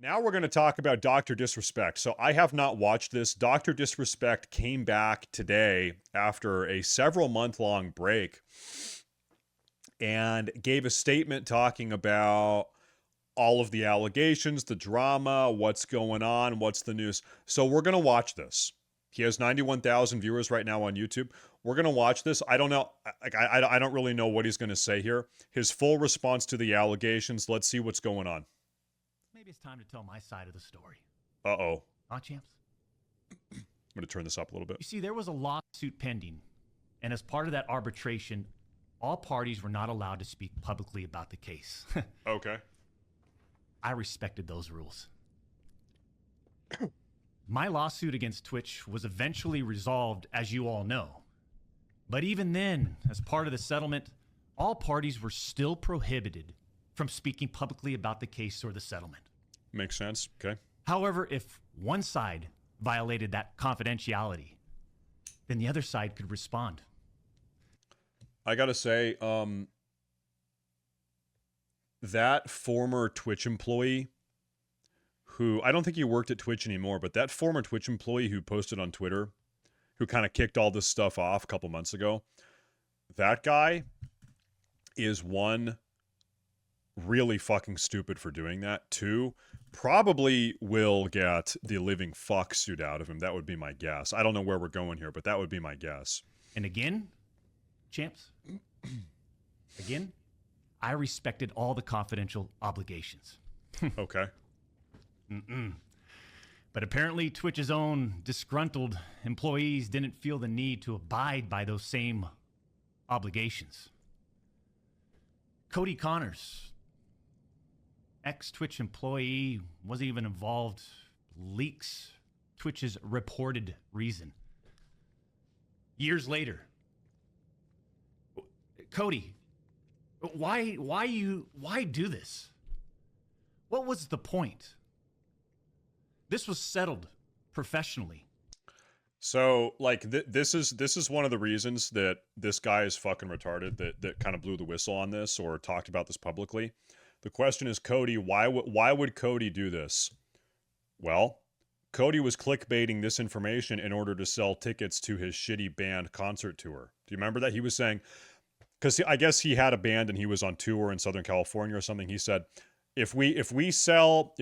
Now we're going to talk about Dr. Disrespect. So I have not watched this. Dr. Disrespect came back today after a several month-long break and gave a statement talking about all of the allegations, the drama, what's going on, what's the news. So we're going to watch this. He has 91,000 viewers right now on YouTube. We're going to watch this. I don't know. I don't really know what he's going to say here. His full response to the allegations. Let's see what's going on. Maybe it's time to tell my side of the story. Uh-oh. Huh, champs? I'm going to turn this up a little bit. You see, there was a lawsuit pending, and as part of that arbitration, all parties were not allowed to speak publicly about the case. Okay. I respected those rules. My lawsuit against Twitch was eventually resolved, as you all know. But even then, as part of the settlement, all parties were still prohibited from speaking publicly about the case or the settlement. Makes sense. Okay. However, if one side violated that confidentiality, then the other side could respond. I gotta say, that former Twitch employee who, I don't think he worked at Twitch anymore, but that former Twitch employee who posted on Twitter, who kind of kicked all this stuff off a couple months ago, that guy is one, really fucking stupid for doing that. Two, probably will get the living fuck suit out of him. That would be my guess. I don't know where we're going here, but that would be my guess. And again, champs, again, I respected all the confidential obligations. Okay. But apparently Twitch's own disgruntled employees didn't feel the need to abide by those same obligations. Cody Conners, ex-Twitch employee, wasn't even involved, leaks Twitch's reported reason. Years later, Cody, why do this? What was the point? This was settled professionally. So, like, this is one of the reasons that this guy is fucking retarded, that kind of blew the whistle on this or talked about this publicly. The question is, Cody, why would Cody do this? Well, Cody was clickbaiting this information in order to sell tickets to his shitty band concert tour. Do you remember that? He was saying, because I guess he had a band and he was on tour in Southern California or something. He said, if we sell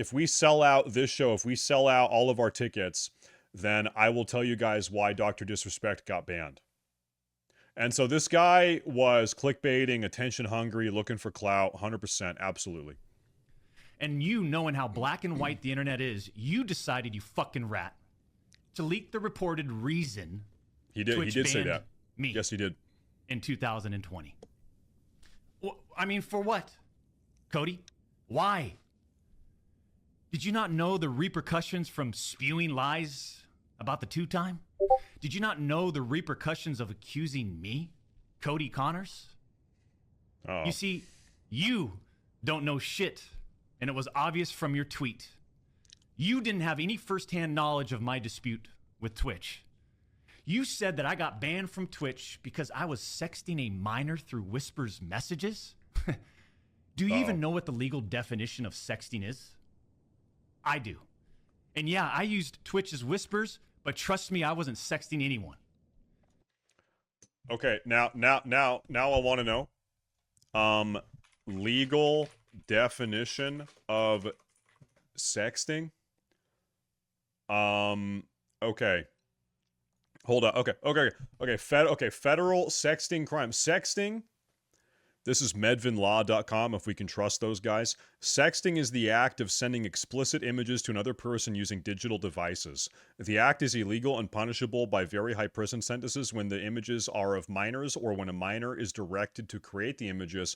out this show, if we sell out all of our tickets, then I will tell you guys why Dr. Disrespect got banned. And so this guy was clickbaiting, attention hungry, looking for clout, 100%, absolutely. And you, knowing how black and white the internet is, you decided, you fucking rat, to leak the reported reason. He did. Twitch He did say banned that. Me. Yes, he did. In 2020. Well, I mean, for what? Cody? Why? Did you not know the repercussions from spewing lies about the two-time? Did you not know the repercussions of accusing me, Cody Conners? Oh. You see, you don't know shit, and it was obvious from your tweet. You didn't have any firsthand knowledge of my dispute with Twitch. You said that I got banned from Twitch because I was sexting a minor through Whisper's messages? Do you even know what the legal definition of sexting is? I do. And yeah, I used Twitch's Whispers, but trust me, I wasn't sexting anyone. Okay, now I want to know, legal definition of sexting. Okay. Hold on. Okay. Federal sexting crime. Sexting. This is medvinlaw.com, if we can trust those guys. Sexting is the act of sending explicit images to another person using digital devices. The act is illegal and punishable by very high prison sentences when the images are of minors or when a minor is directed to create the images.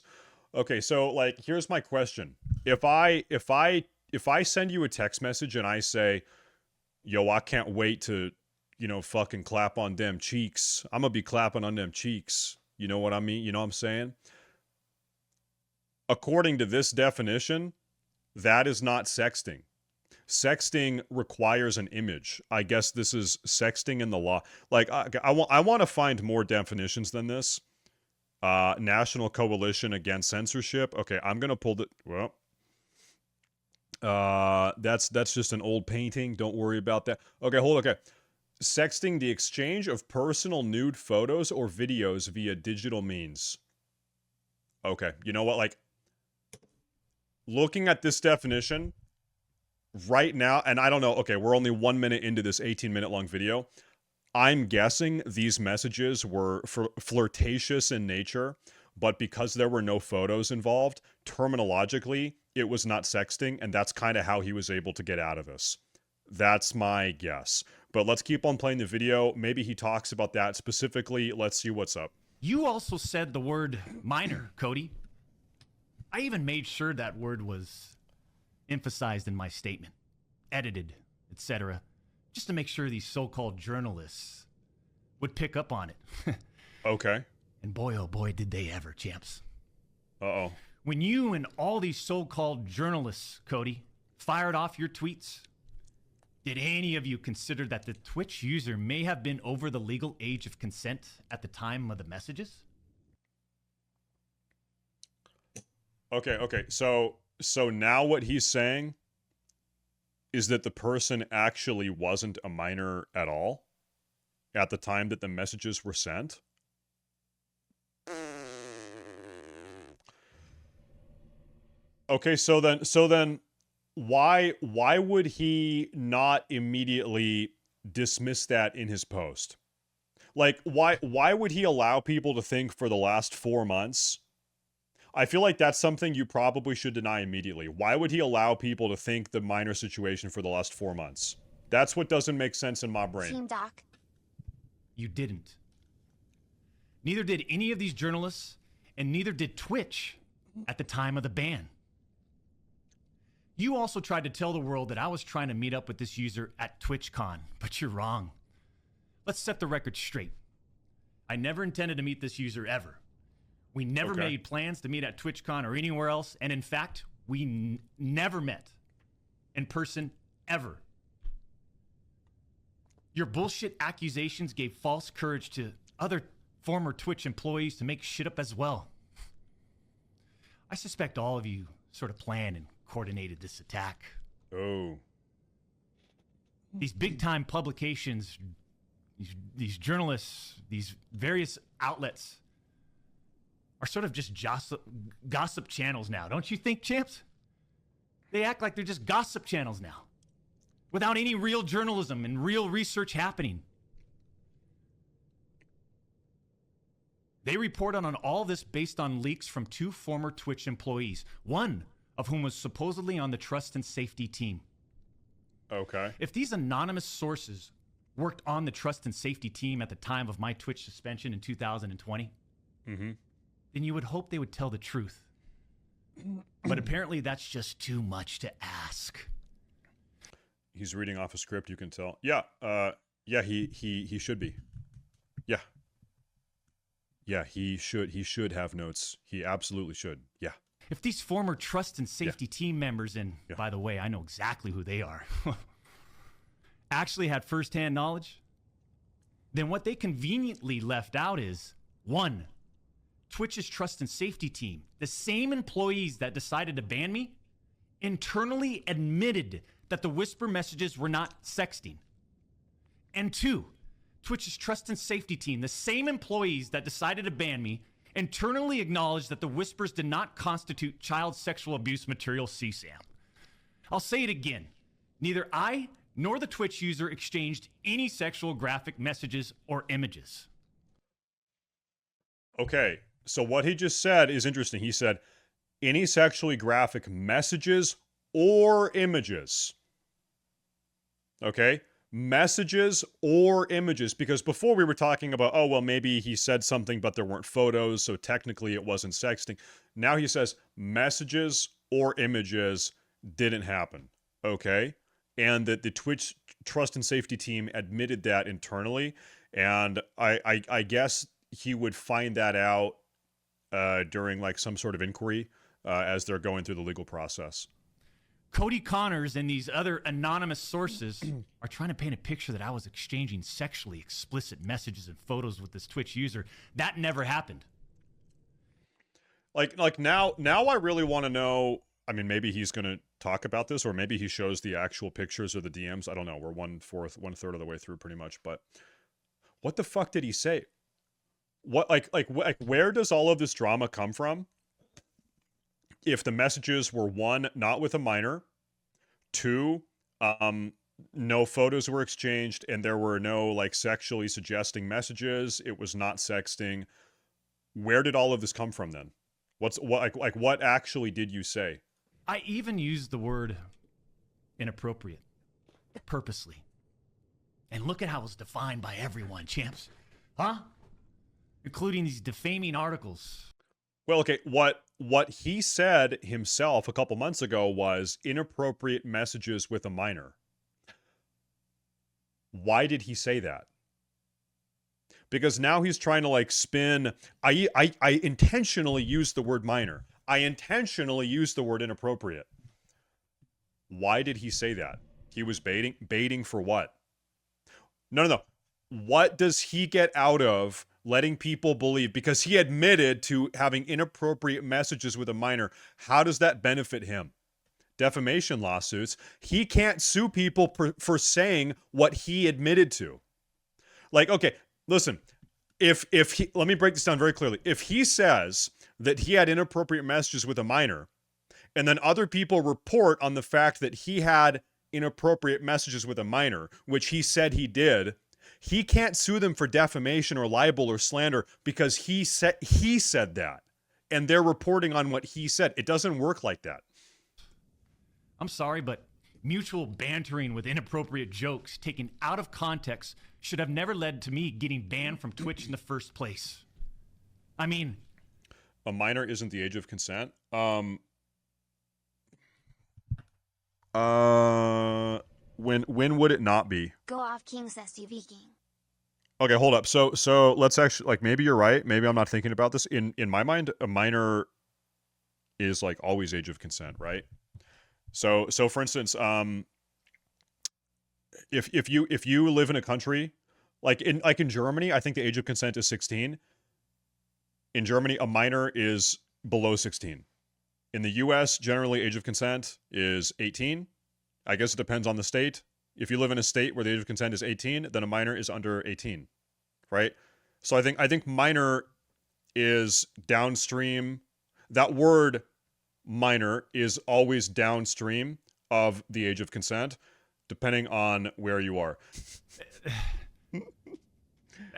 Okay, so, like, here's my question. If I send you a text message and I say, yo, I can't wait to, fucking clap on them cheeks. I'm gonna be clapping on them cheeks. You know what I mean? You know what I'm saying? According to this definition, that is not sexting. Sexting requires an image. I guess this is sexting in the law. Like, I want to find more definitions than this. National Coalition Against Censorship. Okay, I'm going to pull the... Well... That's just an old painting. Don't worry about that. Okay, hold on. Okay. Sexting, the exchange of personal nude photos or videos via digital means. Okay, you know what? Like, looking at this definition right now, and I don't know, okay, we're only 1 minute into this 18-minute long video. I'm guessing these messages were flirtatious in nature, but because there were no photos involved, terminologically, it was not sexting, and that's kind of how he was able to get out of this. That's my guess. But let's keep on playing the video. Maybe he talks about that specifically. Let's see what's up. You also said the word minor, Cody. I even made sure that word was emphasized in my statement, edited, etc., just to make sure these so-called journalists would pick up on it. Okay. And boy, oh boy, did they ever, champs. Uh-oh. When you and all these so-called journalists, Cody, fired off your tweets, did any of you consider that the Twitch user may have been over the legal age of consent at the time of the messages? Okay. So now what he's saying is that the person actually wasn't a minor at all at the time that the messages were sent? Okay, so then why would he not immediately dismiss that in his post? Like, why would he allow people to think for the last 4 months? I feel like that's something you probably should deny immediately. Why would he allow people to think the minor situation for the last 4 months? That's what doesn't make sense in my brain. Team Doc. You didn't. Neither did any of these journalists, and neither did Twitch at the time of the ban. You also tried to tell the world that I was trying to meet up with this user at TwitchCon, but you're wrong. Let's set the record straight. I never intended to meet this user ever. We never made plans to meet at TwitchCon or anywhere else, and in fact, we never met in person ever. Your bullshit accusations gave false courage to other former Twitch employees to make shit up as well. I suspect all of you sort of planned and coordinated this attack. Oh. These big-time publications, these journalists, these various outlets are sort of just gossip channels now. Don't you think, champs? They act like they're just gossip channels now, without any real journalism and real research happening. They report on all this based on leaks from 2 former Twitch employees, one of whom was supposedly on the trust and safety team. Okay. If these anonymous sources worked on the trust and safety team at the time of my Twitch suspension in 2020, then you would hope they would tell the truth. But apparently that's just too much to ask. He's reading off a script, you can tell. Yeah, he should be. Yeah. Yeah, he should have notes. He absolutely should. Yeah. If these former trust and safety team members, and by the way, I know exactly who they are, actually had firsthand knowledge, then what they conveniently left out is, 1, Twitch's trust and safety team, the same employees that decided to ban me, internally admitted that the whisper messages were not sexting. And 2, Twitch's trust and safety team, the same employees that decided to ban me, internally acknowledged that the whispers did not constitute child sexual abuse material CSAM. I'll say it again. Neither I nor the Twitch user exchanged any sexual graphic messages or images. Okay, so what he just said is interesting. He said, any sexually graphic messages or images. Okay? Messages or images, because before we were talking about, oh, well, maybe he said something, but there weren't photos, so technically it wasn't sexting. Now he says messages or images didn't happen, okay? And that the Twitch trust and safety team admitted that internally, and I guess he would find that out during like some sort of inquiry as they're going through the legal process. Cody Conners and these other anonymous sources are trying to paint a picture that I was exchanging sexually explicit messages and photos with this Twitch user. That never happened. Like now I really want to know I mean, maybe he's going to talk about this, or maybe he shows the actual pictures or the DMs. I don't know. We're 1/3 of the way through pretty much. But what the fuck did he say? What, where does all of this drama come from? If the messages were, one, not with a minor, two, no photos were exchanged, and there were no like sexually suggesting messages, it was not sexting. Where did all of this come from then? What actually did you say? I even used the word inappropriate purposely. And look at how it's defined by everyone, champs. Huh? Including these defaming articles. Well, okay, what he said himself a couple months ago was inappropriate messages with a minor. Why did he say that? Because now he's trying to like spin. I intentionally used the word minor. I intentionally used the word inappropriate. Why did he say that? He was baiting for what? No. What does he get out of letting people believe? Because he admitted to having inappropriate messages with a minor. How does that benefit him? Defamation lawsuits. He can't sue people for saying what he admitted to. Like, okay, listen, if he, let me break this down very clearly. If he says that he had inappropriate messages with a minor, and then other people report on the fact that he had inappropriate messages with a minor, which he said he did, he can't sue them for defamation or libel or slander because he said that, and they're reporting on what he said. It doesn't work like that. I'm sorry, but mutual bantering with inappropriate jokes taken out of context should have never led to me getting banned from Twitch in the first place. I mean, a minor isn't the age of consent. When would it not be? Go off, King SUV King. Okay, hold up. So let's actually, like, maybe you're right. Maybe I'm not thinking about this. In my mind, a minor is like always age of consent, right? So for instance, if you live in a country like in Germany, I think the age of consent is 16. In Germany, a minor is below 16. In the US, generally age of consent is 18. I guess it depends on the state. If you live in a state where the age of consent is 18, then a minor is under 18, right? So I think minor is downstream. That word minor is always downstream of the age of consent, depending on where you are.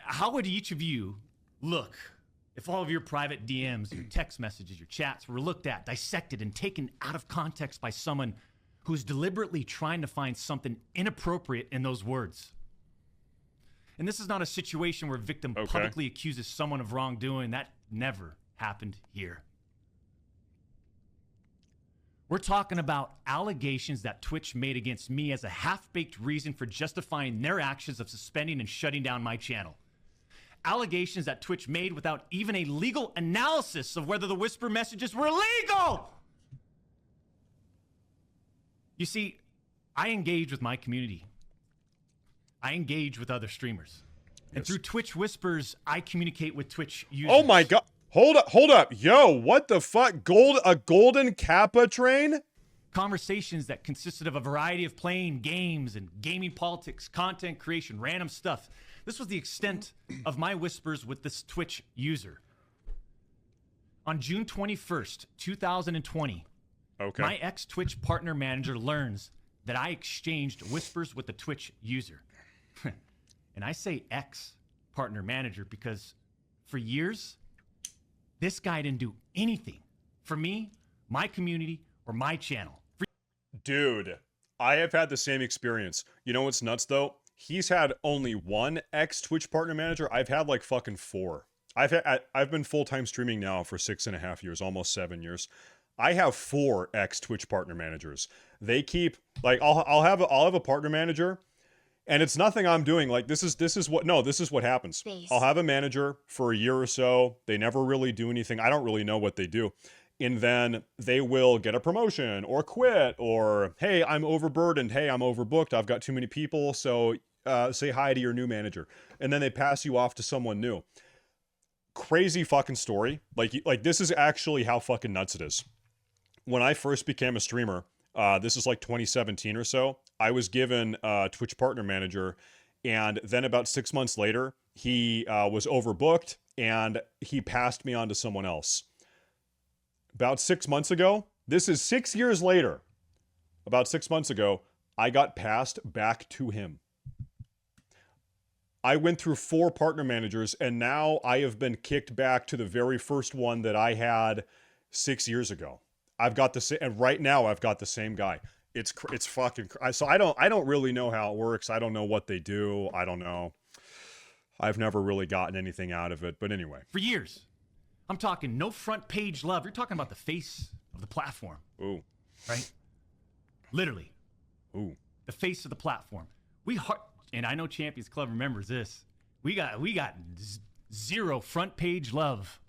how would each of you look if all of your private DMs, your text messages, your chats were looked at, dissected, and taken out of context by someone who's deliberately trying to find something inappropriate in those words? And this is not a situation where a victim publicly accuses someone of wrongdoing. That never happened here. We're talking about allegations that Twitch made against me as a half-baked reason for justifying their actions of suspending and shutting down my channel. Allegations that Twitch made without even a legal analysis of whether the whisper messages were legal. You see, I engage with my community. I engage with other streamers. And through Twitch Whispers, I communicate with Twitch users. Oh my God. Hold up. Yo, what the fuck? A golden Kappa train? Conversations that consisted of a variety of playing games and gaming politics, content creation, random stuff. This was the extent of my whispers with this Twitch user. On June 21st, 2020, my ex-Twitch partner manager learns that I exchanged whispers with the Twitch user. And I say ex-partner manager because for years, this guy didn't do anything for me, my community, or my channel. Dude, I have had the same experience. You know what's nuts though? He's had only one ex-Twitch partner manager. I've had like fucking 4. I've been full-time streaming now for 6.5 years, almost 7 years. I have 4 ex-Twitch partner managers. They keep like I'll have a partner manager, and it's nothing I'm doing. Like this is what happens. I'll have a manager for a year or so. They never really do anything. I don't really know what they do. And then they will get a promotion or quit or, hey, I'm overburdened. Hey, I'm overbooked. I've got too many people. So say hi to your new manager. And then they pass you off to someone new. Crazy fucking story. Like this is actually how fucking nuts it is. when I first became a streamer, this is like 2017 or so, I was given a Twitch partner manager, and then about 6 months later, he was overbooked and he passed me on to someone else. About 6 months ago, this is 6 years later, about 6 months ago, I got passed back to him. I went through 4 partner managers, and now I have been kicked back to the very first one that I had 6 years ago. I've got the same, and right now I've got the same guy. It's fucking. So I don't really know how it works. I don't know what they do. I don't know. I've never really gotten anything out of it. But anyway, For years. I'm talking no front page love. You're talking about the face of the platform. ooh, Right? Literally. ooh, The face of the platform. And I know Champions Club remembers this. We got zero front page love.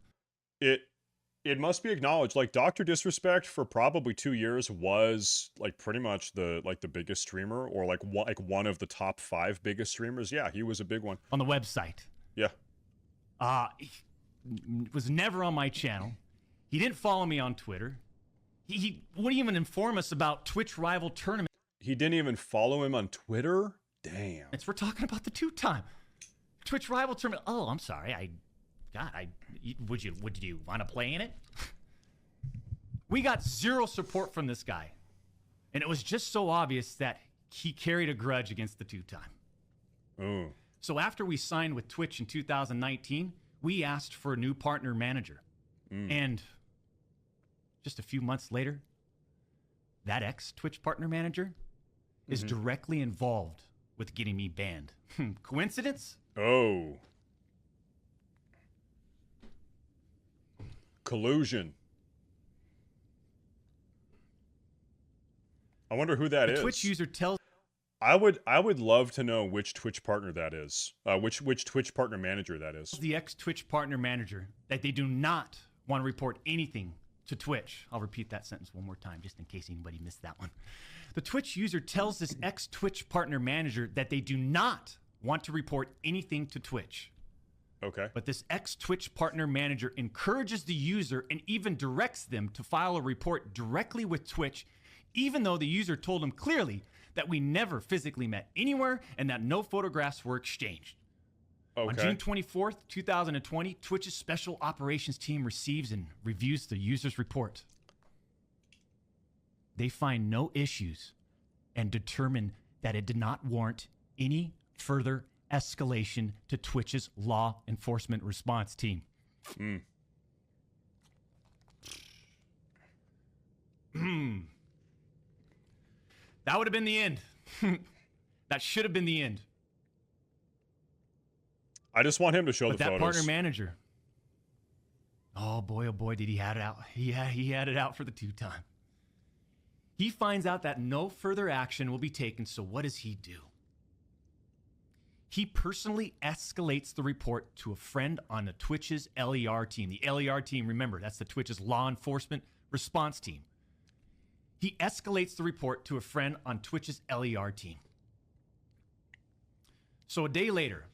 it must be acknowledged. Like Dr. Disrespect for probably 2 years was like pretty much the biggest streamer, or like one of the top 5 biggest streamers. Yeah, he was a big one On the website. Yeah. He was never on my channel. He didn't follow me on Twitter. He wouldn't even inform us about Twitch rival tournaments. He didn't even follow him on Twitter. Damn. We're talking about the 2-time Twitch rival tournament. Oh, I'm sorry. Would you want to play in it? We got zero support from this guy. And it was just so obvious that he carried a grudge against the 2-time. Ooh. So after we signed with Twitch in 2019, we asked for a new partner manager. And just a few months later, that ex-Twitch partner manager is directly involved with getting me banned. Coincidence? Oh. Collusion. I wonder who that is. The Twitch user tells I would love to know which Twitch partner that is. Which Twitch partner manager that is. the ex-Twitch partner manager that they do not want to report anything to Twitch. I'll repeat that sentence one more time just in case anybody missed that one. The Twitch user tells this ex-Twitch partner manager that they do not want to report anything to Twitch. Okay. But this ex-Twitch partner manager encourages the user and even directs them to file a report directly with Twitch, even though the user told him clearly that we never physically met anywhere and that no photographs were exchanged. Okay. On June 24th, 2020, Twitch's special operations team receives and reviews the user's report. They find no issues and determine that it did not warrant any further escalation to Twitch's law enforcement response team. That would have been the end. That should have been the end. I just want him to show But the that photos. partner manager, oh boy, did he had it out. He had it out for the 2-time. He finds out that no further action will be taken, so what does he do? He personally escalates the report to a friend on the Twitch's LER team. The LER team, remember, that's the Twitch's law enforcement response team. He escalates the report to a friend on Twitch's LER team. So a day later,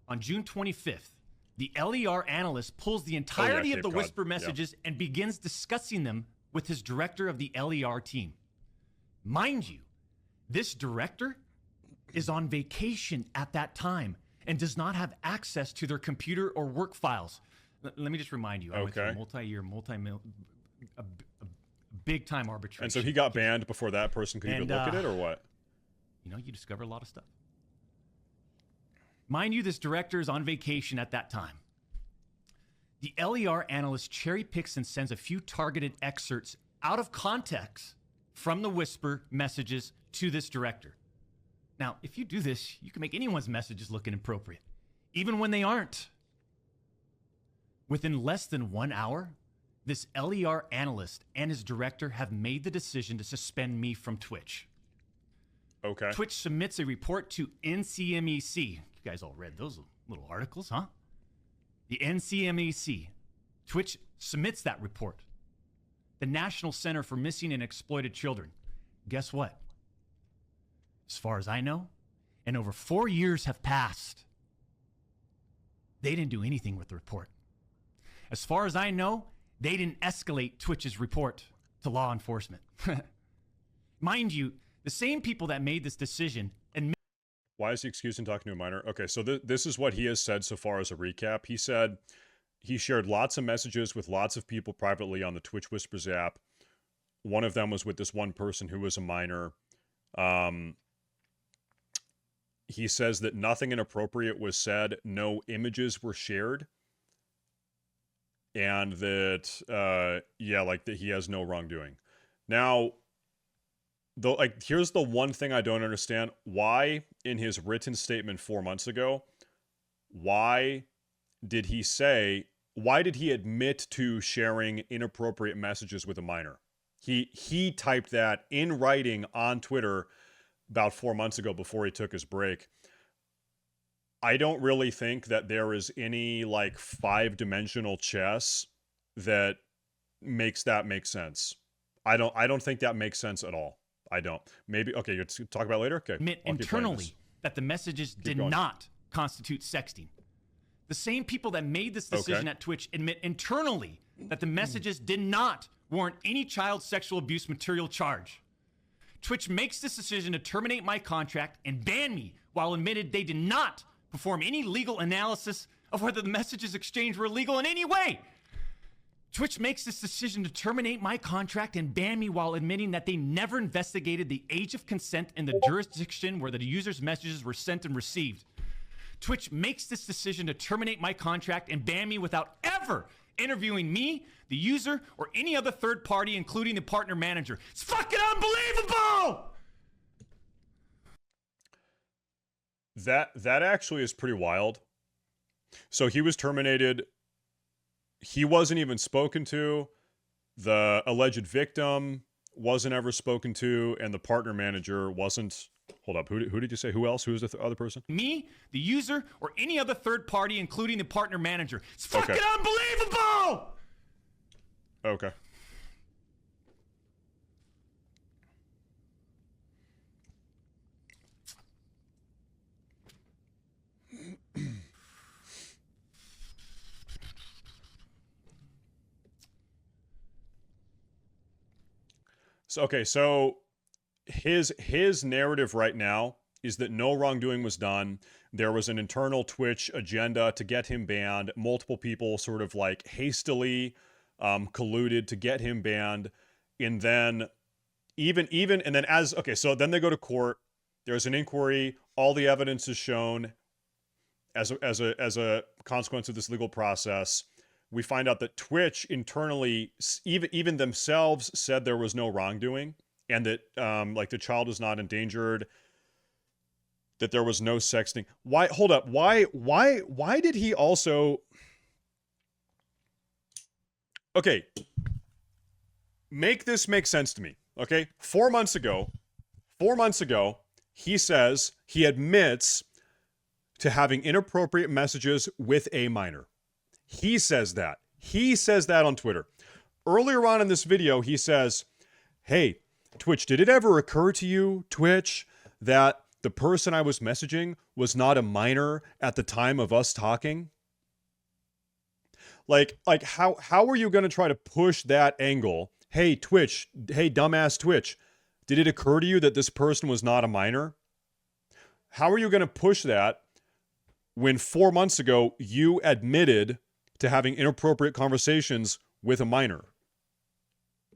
on June 25th, the LER analyst pulls the entirety of the Cape Cod. whisper messages and begins discussing them with his director of the LER team. Mind you, this director is on vacation at that time and does not have access to their computer or work files. Let me just remind you, I went through a multi-year, big-time arbitration. And so he got banned before that person could even look at it, or what? You know, you discover a lot of stuff. Mind you, this director is on vacation at that time. The LER analyst cherry picks and sends a few targeted excerpts out of context from the whisper messages to this director. Now, if you do this, you can make anyone's messages look inappropriate, even when they aren't. Within less than 1 hour, this LER analyst and his director have made the decision to suspend me from Twitch. Okay. Twitch submits a report to NCMEC. You guys all read those little articles, huh? The NCMEC. Twitch submits that report. The National Center for Missing and Exploited Children. Guess what? As far as I know, and over 4 years have passed, they didn't do anything with the report. As far as I know, they didn't escalate Twitch's report. to law enforcement. Mind you, the same people that made this decision and Why is he excusing talking to a minor? Okay, so this is what he has said so far as a recap. He said he shared lots of messages with lots of people privately on the Twitch Whispers app. One of them was with this one person who was a minor. He says that nothing inappropriate was said, no images were shared, and that, yeah, like that he has no wrongdoing. Now, though, like, here's the one thing I don't understand. Why, in his written statement 4 months ago, why did he admit to sharing inappropriate messages with a minor? He typed that in writing on Twitter about 4 months ago before he took his break. I don't really think that there is any, like, 5-dimensional chess that makes that make sense. I don't think that makes sense at all. I don't. Maybe, okay, you'll talk about it later? Okay. admit internally that the messages did not constitute sexting. The same people that made this decision at Twitch admit internally that the messages did not warrant any child sexual abuse material charge. Twitch makes this decision to terminate my contract and ban me while admitted they did not perform any legal analysis of whether the messages exchanged were illegal in any way. Twitch makes this decision to terminate my contract and ban me while admitting that they never investigated the age of consent in the jurisdiction where the user's messages were sent and received. Twitch makes this decision to terminate my contract and ban me without ever interviewing me, the user, or any other third party, including the partner manager. It's fucking unbelievable! That actually is pretty wild. So he was terminated. He wasn't even spoken to. The alleged victim wasn't ever spoken to, and the partner manager wasn't. Hold up. Who did you say? Who else? Who's the other person? Me, the user, or any other third party, including the partner manager. It's fucking unbelievable! Okay. So his narrative right now is that no wrongdoing was done. There was an internal Twitch agenda to get him banned. Multiple people sort of like hastily colluded to get him banned, and then so then they go to court. There's an inquiry. All the evidence is shown as a consequence of this legal process. We find out that Twitch internally, even themselves, said there was no wrongdoing, and that like the child was not endangered, that there was no sexting. Why? Hold up. Why did he also? Okay, make this make sense to me. Okay, 4 months ago, he says he admits to having inappropriate messages with a minor. He says that. He says that on Twitter. Earlier on in this video, he says, hey, Twitch, did it ever occur to you, Twitch, that the person I was messaging was not a minor at the time of us talking? Like how are you going to try to push that angle? Hey, Twitch, hey, dumbass Twitch, did it occur to you that this person was not a minor? How are you going to push that when 4 months ago you admitted to having inappropriate conversations with a minor?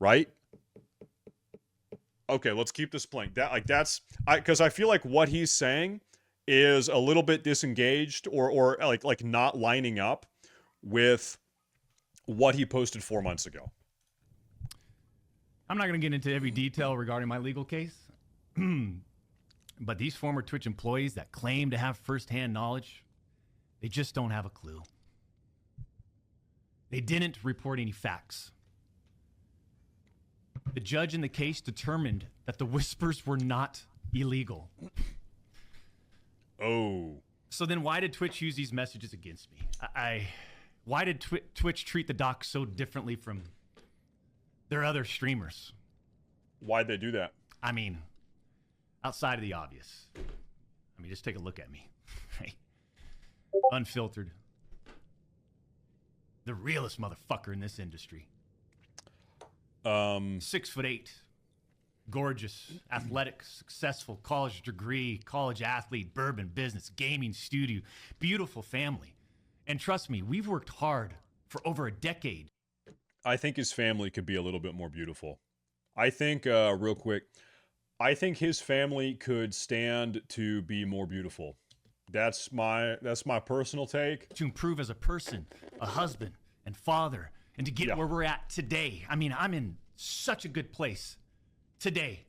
Right? Okay, let's keep this playing. Because I feel like what he's saying is a little bit disengaged or like not lining up with what he posted 4 months ago. I'm not going to get into every detail regarding my legal case, but these former Twitch employees that claim to have firsthand knowledge, they just don't have a clue. They didn't report any facts. The judge in the case determined that the whispers were not illegal. Oh. So then why did Twitch use these messages against me? Why did Twitch treat the doc so differently from their other streamers? Why'd they do that? I mean, outside of the obvious. I mean, just take a look at me. Hey, unfiltered. The realest motherfucker in this industry. 6'8", gorgeous, athletic, successful, college degree, college athlete, bourbon business, gaming studio, beautiful family. And trust me, we've worked hard for over a decade. I think his family could be a little bit more beautiful. I think, real quick, I think his family could stand to be more beautiful. That's my personal take. To improve as a person, a husband, and father, and to get where we're at today. I mean, I'm in such a good place today.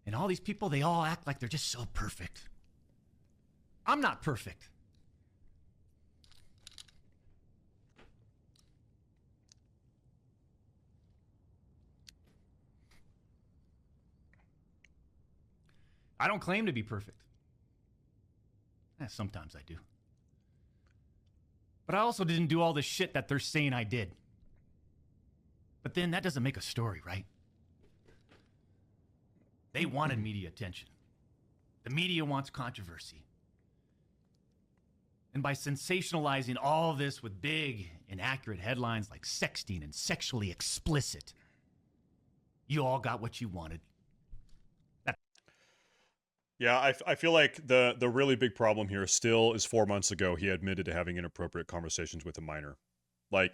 And all these people, they all act like they're just so perfect. I'm not perfect. I don't claim to be perfect. Sometimes I do. But I also didn't do all the shit that they're saying I did. But then that doesn't make a story, right? They wanted media attention. The media wants controversy. And by sensationalizing all this with big, inaccurate headlines like sexting and sexually explicit, you all got what you wanted. Yeah, I feel like the really big problem here still is 4 months ago he admitted to having inappropriate conversations with a minor. Let's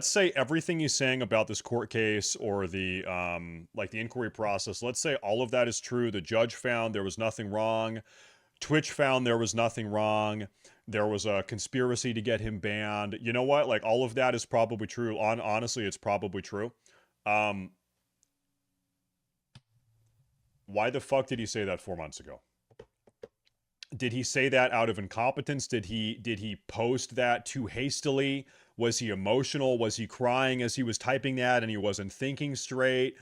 say everything he's saying about this court case or the the inquiry process, let's say all of that is true. The judge found there was nothing wrong. Twitch found there was nothing wrong. There was a conspiracy to get him banned. You know what? Like, all of that is probably true. Honestly, it's probably true. Why the fuck did he say that 4 months ago? Did he say that out of incompetence? Did he post that too hastily? Was he emotional? Was he crying as he was typing that and he wasn't thinking straight?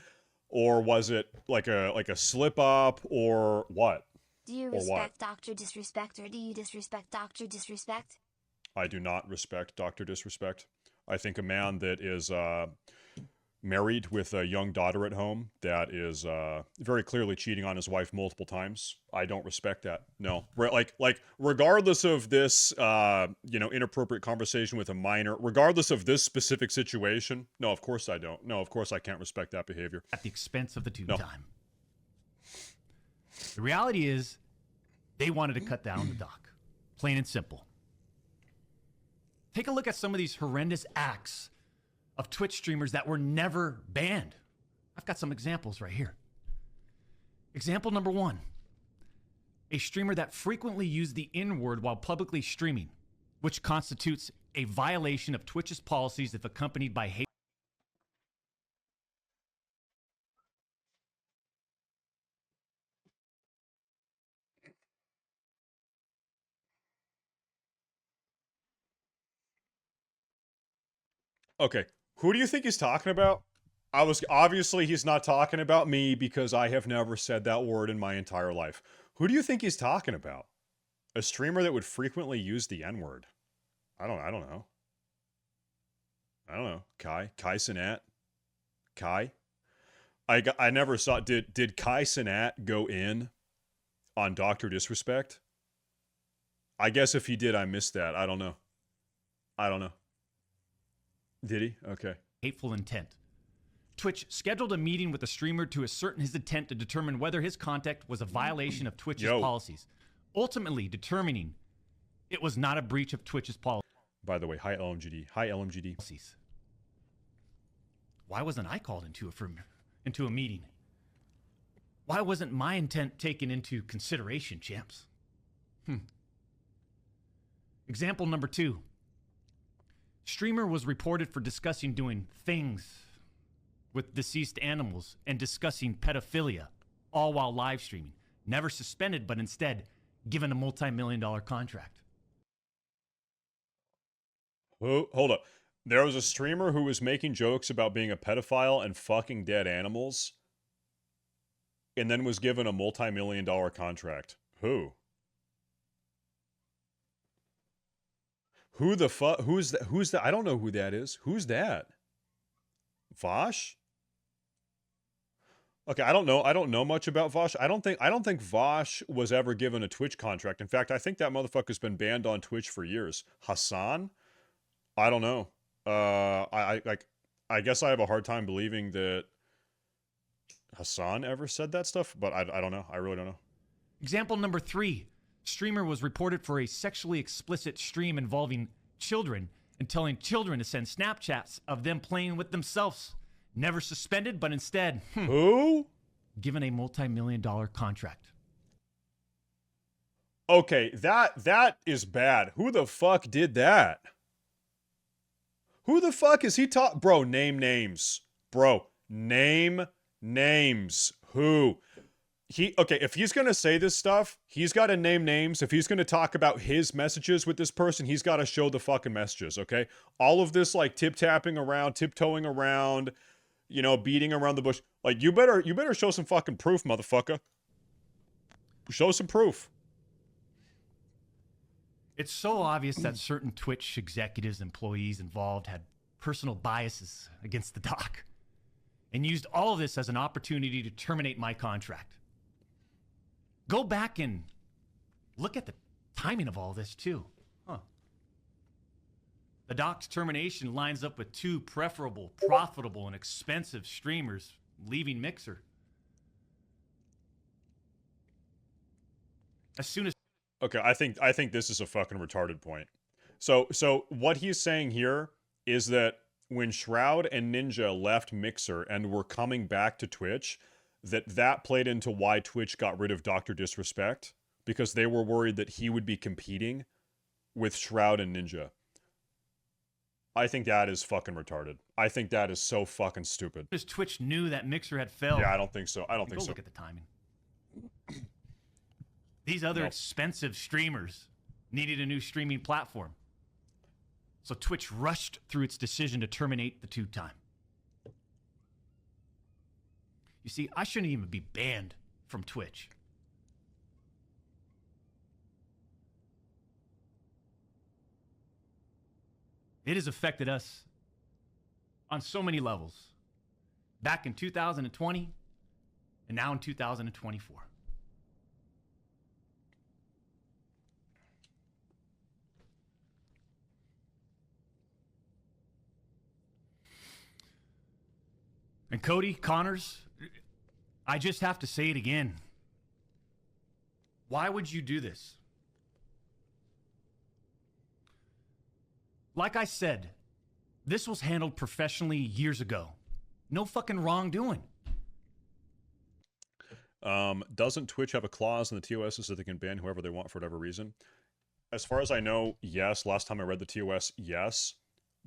Or was it like a slip up or what? Do you respect Dr. Disrespect, or do you disrespect Dr. Disrespect? I do not respect Dr. Disrespect. I think a man that is married with a young daughter at home that is very clearly cheating on his wife multiple times, I don't respect that. No. Like regardless of this inappropriate conversation with a minor, regardless of this specific situation, no, of course I don't. No, of course I can't respect that behavior. At the expense of the tube time. The reality is, they wanted to cut down the doc. Plain and simple. Take a look at some of these horrendous acts of Twitch streamers that were never banned. I've got some examples right here. Example number 1. A streamer that frequently used the N-word while publicly streaming, which constitutes a violation of Twitch's policies if accompanied by hate. Okay, who do you think he's talking about? Obviously he's not talking about me because I have never said that word in my entire life. Who do you think he's talking about? A streamer that would frequently use the N-word. I don't know. Kai Cenat. Kai. I never saw. Did Kai Cenat go in on Dr. Disrespect? I guess if he did, I missed that. I don't know. Did he? Okay. Hateful intent. Twitch scheduled a meeting with the streamer to ascertain his intent to determine whether his contact was a violation of Twitch's policies, ultimately determining it was not a breach of Twitch's policies. By the way, hi LMGD. Hi LMGD. Why wasn't I called into a meeting? Why wasn't my intent taken into consideration, champs? Example number 2. Streamer was reported for discussing doing things with deceased animals and discussing pedophilia, all while live streaming. Never suspended, but instead given a multi-million-dollar contract. Hold up. There was a streamer who was making jokes about being a pedophile and fucking dead animals, and then was given a multi-million-dollar contract. Who? Who the fuck? Who's that? I don't know who that is. Who's that? Vosh? Okay, I don't know. I don't know much about Vosh. I don't think Vosh was ever given a Twitch contract. In fact, I think that motherfucker's been banned on Twitch for years. Hassan? I don't know. I guess I have a hard time believing that Hassan ever said that stuff, but I don't know. I really don't know. Example number 3. Streamer was reported for a sexually explicit stream involving children and telling children to send Snapchats of them playing with themselves. Never suspended, but instead, Who? given a multi-million-dollar contract. Okay, that is bad. Who the fuck did that? Who the fuck is he talk? Bro, name names. Bro, name names. Who? Okay, if he's gonna say this stuff, he's gotta name names. If he's gonna talk about his messages with this person, he's gotta show the fucking messages, okay? All of this like tiptoeing around, you know, beating around the bush. Like you better show some fucking proof, motherfucker. Show some proof. It's so obvious that certain Twitch executives, employees involved had personal biases against the doc and used all of this as an opportunity to terminate my contract. Go back and look at the timing of all this too. The doc's termination lines up with 2 preferable, profitable, and expensive streamers leaving Mixer. As soon as Okay, I think this is a fucking retarded point. So what he's saying here is that when Shroud and Ninja left Mixer and were coming back to Twitch, that played into why Twitch got rid of Dr. Disrespect, because they were worried that he would be competing with Shroud and Ninja. I think that is fucking retarded. I think that is so fucking stupid. as Twitch knew that Mixer had failed. Yeah, I don't think so. I don't think Go so. look at the timing. These other expensive streamers needed a new streaming platform. So Twitch rushed through its decision to terminate the 2-time. You see, I shouldn't even be banned from Twitch. It has affected us on so many levels. Back in 2020 and now in 2024. And Cody Conners, I just have to say it again. Why would you do this? Like I said, this was handled professionally years ago. No fucking wrongdoing. Doesn't Twitch have a clause in the TOS so they can ban whoever they want for whatever reason? As far as I know, yes. Last time I read the TOS, yes.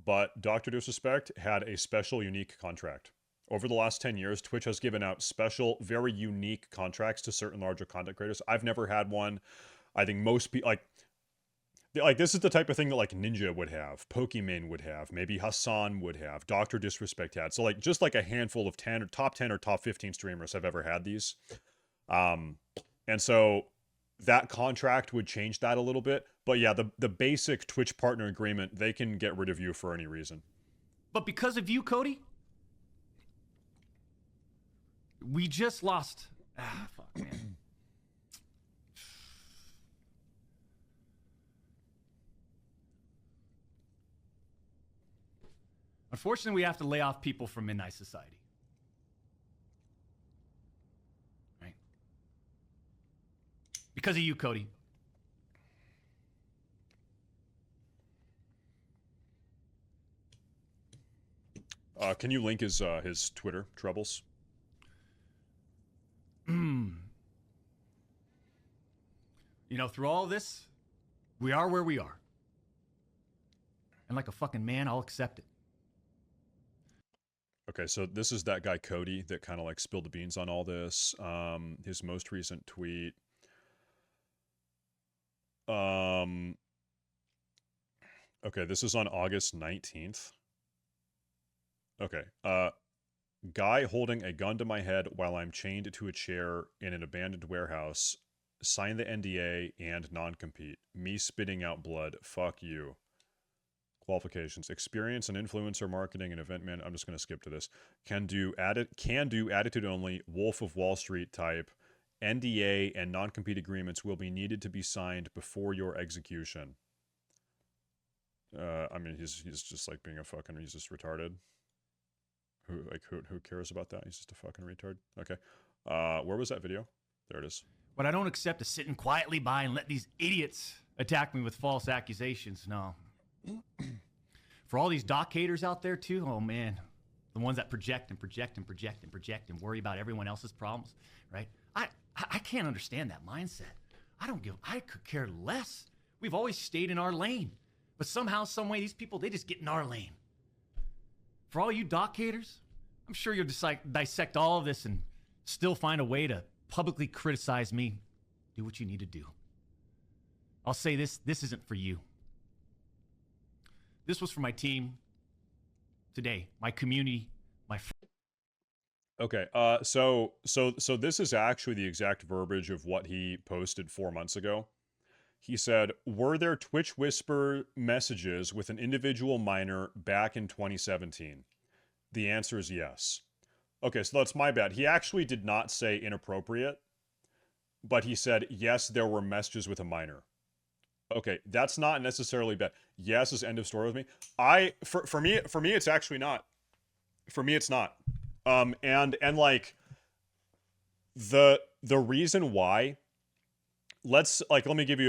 But Dr. Disrespect had a special, unique contract. Over the last 10 years, Twitch has given out special, very unique contracts to certain larger content creators. I've never had one. I think most people, like this is the type of thing that like Ninja would have, Pokimane would have, maybe Hassan would have, Dr. Disrespect had. So like just like a handful of 10 or top 10 or top 15 streamers have ever had these. And so that contract would change that a little bit. But yeah, the basic Twitch partner agreement, they can get rid of you for any reason. But because of you, Cody, we just lost. Fuck, man. Unfortunately, we have to lay off people from Midnight Society. Right? Because of you, Cody. Can you link his Twitter troubles? You know, through all this, we are where we are. And like a fucking man, I'll accept it. Okay, so this is that guy Cody that kind of like spilled the beans on all this. His most recent tweet. Okay, this is on August 19th. Okay, guy holding a gun to my head while I'm chained to a chair in an abandoned warehouse. Sign the NDA and non-compete. Me spitting out blood. Fuck you. Qualifications: experience in influencer marketing and event man. I'm just going to skip to this. Can do attitude only. Wolf of Wall Street type. NDA and non-compete agreements will be needed to be signed before your execution. I mean, he's just like being a fucking, he's just retarded. Who cares about that? He's just a fucking retard. Okay. Where was that video? There it is. But I don't accept to sitting quietly by and let these idiots attack me with false accusations. No. For all these doc haters out there too, oh man, the ones that project and project and project and project and worry about everyone else's problems, right? I can't understand that mindset. I could care less. We've always stayed in our lane. But somehow, some way, these people, they just get in our lane. For all you doc haters, I'm sure you'll dissect all of this and still find a way to publicly criticize me. Do what you need to do. I'll say this isn't for you. This was for my team today, my community, my friends. Okay, so this is actually the exact verbiage of what he posted 4 months ago. He said, were there Twitch Whisper messages with an individual minor back in 2017? The answer is yes. Okay, so that's my bad. He actually did not say inappropriate, but he said, yes, there were messages with a minor. Okay, that's not necessarily bad. Yes is end of story with me. For me, it's actually not. For me, it's not. And like the reason why, let me give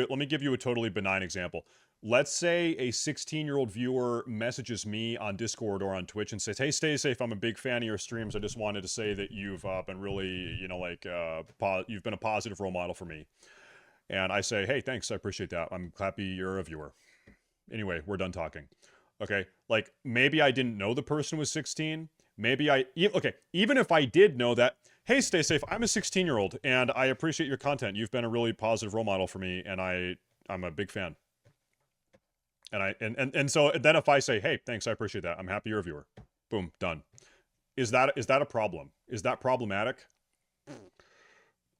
you a totally benign example. Let's say a 16-year-old viewer messages me on Discord or on Twitch and says, "Hey, stay safe. I'm a big fan of your streams. I just wanted to say that you've been really, you've been a positive role model for me." And I say, "Hey, thanks. I appreciate that. I'm happy you're a viewer." Anyway, we're done talking. Okay, like maybe I didn't know the person was 16. Maybe even if I did know that, hey, stay safe. I'm a 16-year-old and I appreciate your content. You've been a really positive role model for me, and I'm a big fan. And so then if I say, hey, thanks, I appreciate that. I'm happy you're a viewer. Boom, done. Is that a problem? Is that problematic?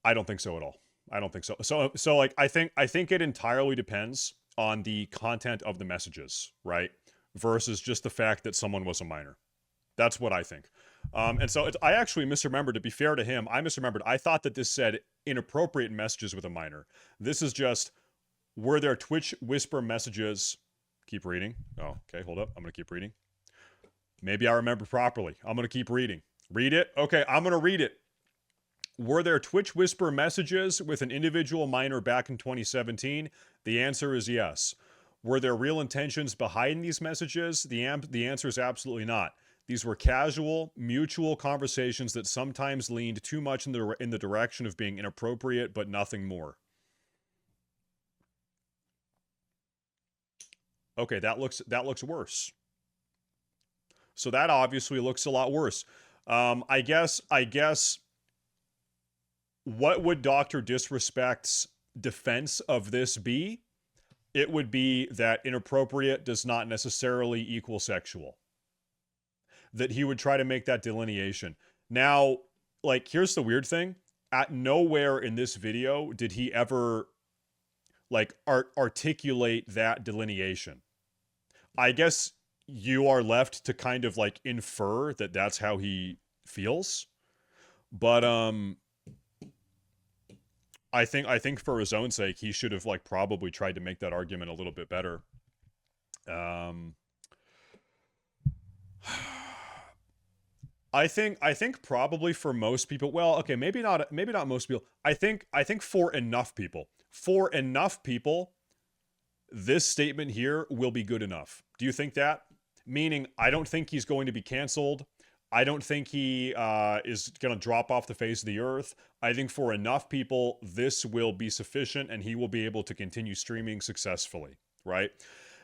I don't think so at all. I don't think so. So like I think it entirely depends on the content of the messages, right? Versus just the fact that someone was a minor. That's what I think. And so I actually misremembered. To be fair to him, I misremembered. I thought that this said inappropriate messages with a minor. This is just, were there Twitch Whisper messages? Keep reading. Oh, okay, hold up. I'm going to keep reading. Maybe I remember properly. I'm going to keep reading. Read it? Okay, I'm going to read it. Were there Twitch Whisper messages with an individual minor back in 2017? The answer is yes. Were there real intentions behind these messages? The answer is absolutely not. These were casual, mutual conversations that sometimes leaned too much in the direction of being inappropriate, but nothing more. Okay, that looks worse. So that obviously looks a lot worse. I guess what would Dr. DisRespect's defense of this be? It would be that inappropriate does not necessarily equal sexual. That he would try to make that delineation. Now, like, here's the weird thing. At nowhere in this video did he ever, like, articulate that delineation. I guess you are left to kind of, like, infer that that's how he feels. But, I think for his own sake, he should have, like, probably tried to make that argument a little bit better. I think probably for most people, well, okay, maybe not most people. I think for enough people, this statement here will be good enough. Do you think that? Meaning, I don't think he's going to be canceled. I don't think he is going to drop off the face of the earth. I think for enough people, this will be sufficient and he will be able to continue streaming successfully, right?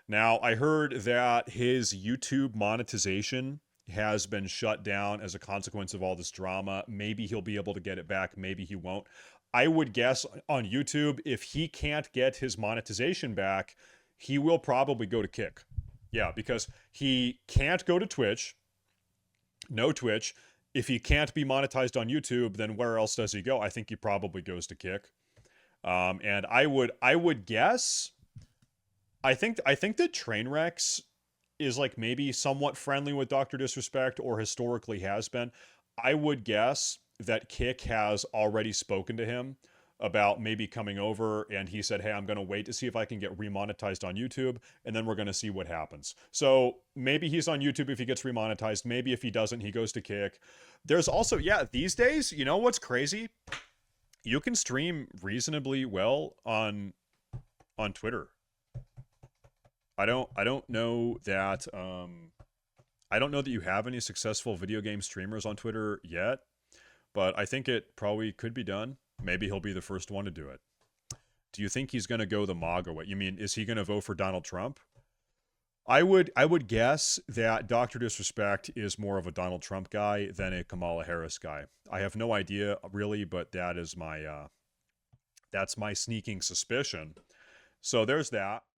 Now, I heard that his YouTube monetization has been shut down as a consequence of all this drama. Maybe he'll be able to get it back. Maybe he won't. I would guess on YouTube, if he can't get his monetization back, he will probably go to Kick. Yeah, because he can't go to Twitch. No Twitch. If he can't be monetized on YouTube, then where else does he go? I think he probably goes to Kick. And I would guess, I think that Trainwrecks is like maybe somewhat friendly with Dr. Disrespect, or historically has been. I would guess that Kick has already spoken to him, about maybe coming over, and he said, hey, I'm going to wait to see if I can get remonetized on YouTube, and then we're going to see what happens. So maybe he's on YouTube if he gets remonetized. Maybe if he doesn't, he goes to Kick. There's also, yeah, these days, you know what's crazy? You can stream reasonably well on Twitter. I don't know that I don't know that you have any successful video game streamers on Twitter yet, but I think it probably could be done. Maybe he'll be the first one to do it. Do you think he's going to go the MAGA way? You mean, is he going to vote for Donald Trump? I would guess that Dr. Disrespect is more of a Donald Trump guy than a Kamala Harris guy. I have no idea really, but that is my that's my sneaking suspicion. So there's that.